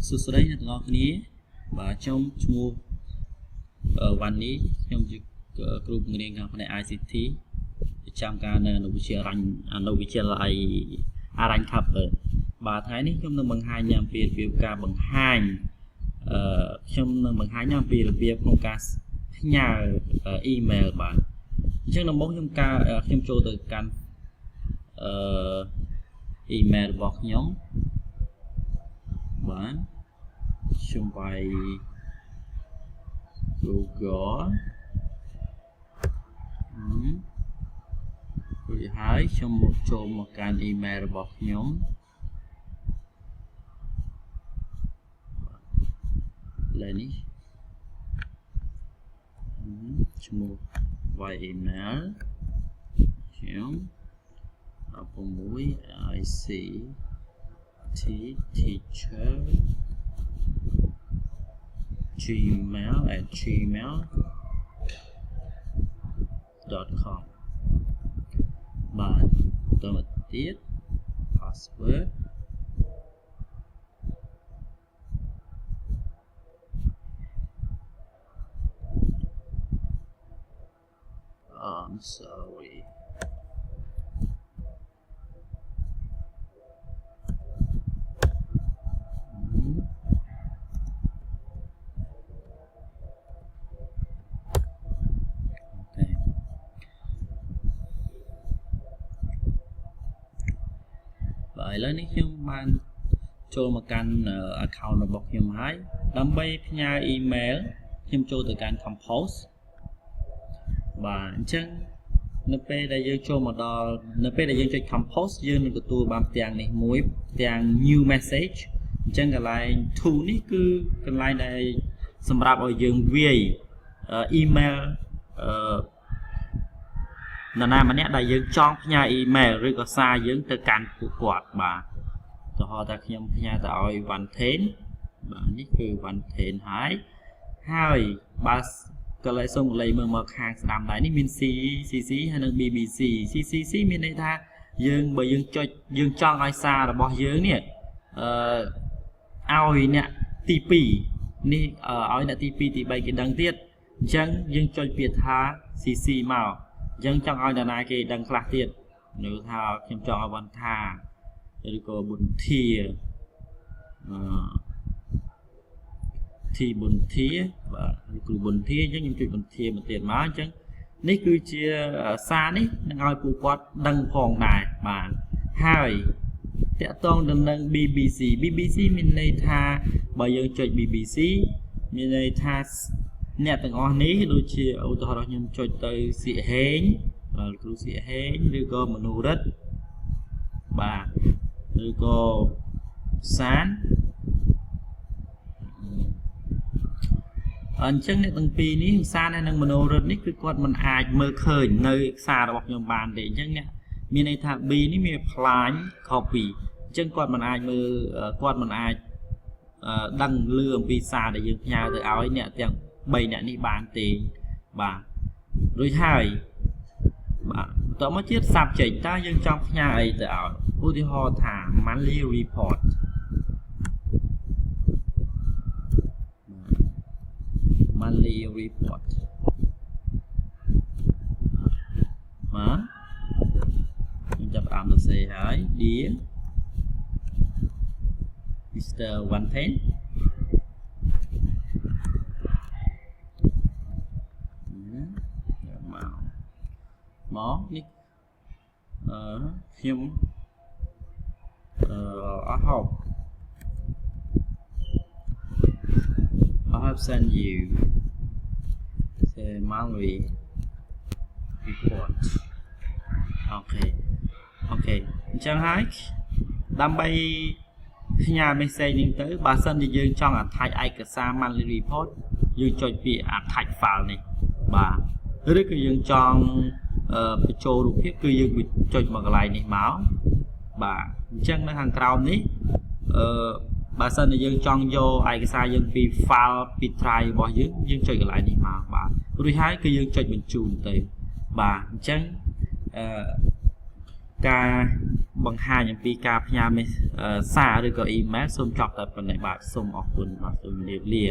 សួស្តីអ្នកទាំងអស់គ្នាបាទខ្ញុំឈ្មោះវ៉ាន់នីខ្ញុំជាគ្រូបង្រៀនខាងផ្នែក ICT ប្រចាំការនៅវិទ្យាល័យអរញ្ញខាប់បាទថ្ងៃនេះខ្ញុំនឹងបង្ហាញអំពីរបៀបការបង្ហាញខ្ញុំនឹងបង្ហាញអំពីរបៀបក្នុងការផ្ញើអ៊ីមែលបាទអញ្ចឹងដំបូងខ្ញុំចូលទៅកាន់អ៊ីមែលរបស់ខ្ញុំបាទខ្ញុំវាយ Google រួចហើយខ្ញុំចូលមកកាន់អ៊ីមែលរបស់ខ្ញុំឡើយនេះឈ្មោះវាយអ៊ីមែលខ្ញុំ16 ICT teacher gmail@gmail.com បាទតទៅទៀត password I'm sorryឥឡូវនេះខ្ញុំបានចូលមកកាន់ account របស់ខ្ញុំហើយដើម្បីផ្ញើអ៊ីមែលខ្ញុំចូលទៅកាន់ Compose បាទអញ្ចឹងនៅពេលដែលយើងចូលមកដល់នៅពេលដែលយើងចុច Compose យើងនឹងទទួលបានផ្ទាំងនេះមួយផ្ទាំង new message អញ្ចឹងកន្លែង to នេះគឺកន្លែងដែលសម្រាប់ឲ្យយើងវាយអ៊ីមែលនរណាម្នាក់ដែលយើងចង់ផ្ញើអ៊ីមែលឬក៏សារយើងទៅកាន់ពួកគាត់បាទឧទាហរណ៍ថាខ្ញុំផ្ញើទៅឲ្យវ៉ាន់ថេនបាទនេះគឺវ៉ាន់ថេនហើយបើកន្លែងសូមកន្លែងមើលមកខាងស្ដាំដៃនេះមាន CCC ហើយនិង BBC CCC មានន័យថាបើយើងចុចយើងចង់ឲ្យសាររបស់យើងនេះឲ្យអ្នកទី2នេះឲ្យអ្នកទី2ទី3គេដឹងទៀតអញ្ចឹងយើងចុចពាក្យថា CC មកអញ្ចឹងចង់ឲ្យនរណាគេដឹងខ្លះទៀតនៅថាខ្ញុំចង់ឲ្យវ៉ាន់ថាឬក៏បុន្ធាទីបុន្ធាបាទគ្រូបុន្ធាអញ្ចឹងខ្ញុំចុចបុន្ធាមកទៀតមកអញ្ចឹងនេះគឺជាសារនេះនឹងឲ្យពួកគាត់ដឹងផងដែរបាទហើយតកតងទៅនឹង BBC មានន័យថាបើយើងចុច BBC មានន័យថាអ្នកទាំងអស់នេះដូចជាឧទាហរណ៍ខ្ញុំចុចទៅសៀកហេងគ្រូសៀកហេងឬក៏មនុរិទ្ធបាទឬក៏សានអញ្ចឹងអ្នកទាំងពីរនេះសាននិងមនុរិទ្ធនេះគឺគាត់មិនអាចមើលឃើញនៅសាររបស់ខ្ញុំបានទេអញ្ចឹងអ្នកមានន័យថា B នេះមានផ្លាញ copy អញ្ចឹងគាត់មិនអាចមើលគាត់មិនអាចដឹងលឺអំពីសារដែលយើងផ្ញើទៅឲ្យអ្នកទាំង3អ្នកនេះបានទេបាទរួចហើយបាទបន្តមកទៀត subject តើយើងចង់ផ្ញើអីទៅឲ្យឧទាហរណ៍ថា monthly report បាទខ្ញុំចាប់ផ្ដើមសរសេរហើយ Dear Mr. 110មកនេះខ្ញុំI have sent you the monthly report អូខេអញ្ចឹងហើយដើម្បីផ្ញើ message នេះទៅបើសិនជាយើងចង់ attach ឯកសារ monthly report យើងចុចពាក្យ attach file នេះបាទឬក៏យើងចង់បញ្ចូលរូបភាពគឺយើងចុចមកកន្លែងនេះមកបាទអញ្ចឹងនៅខាងក្រោមនេះបើសិនជាយើងចង់យកឯកសារយើងពី file ពី drive របស់យើងចុចកន្លែងនេះមកបាទរួចហើយគឺយើងចុចបញ្ជូនទៅបាទអញ្ចឹង ការបង្ហាញអំពីការផ្ញើសារឬក៏ email សូមចប់តែប៉ុណ្ណេះបាទសូមអរគុណបាទសូមជម្រាបលា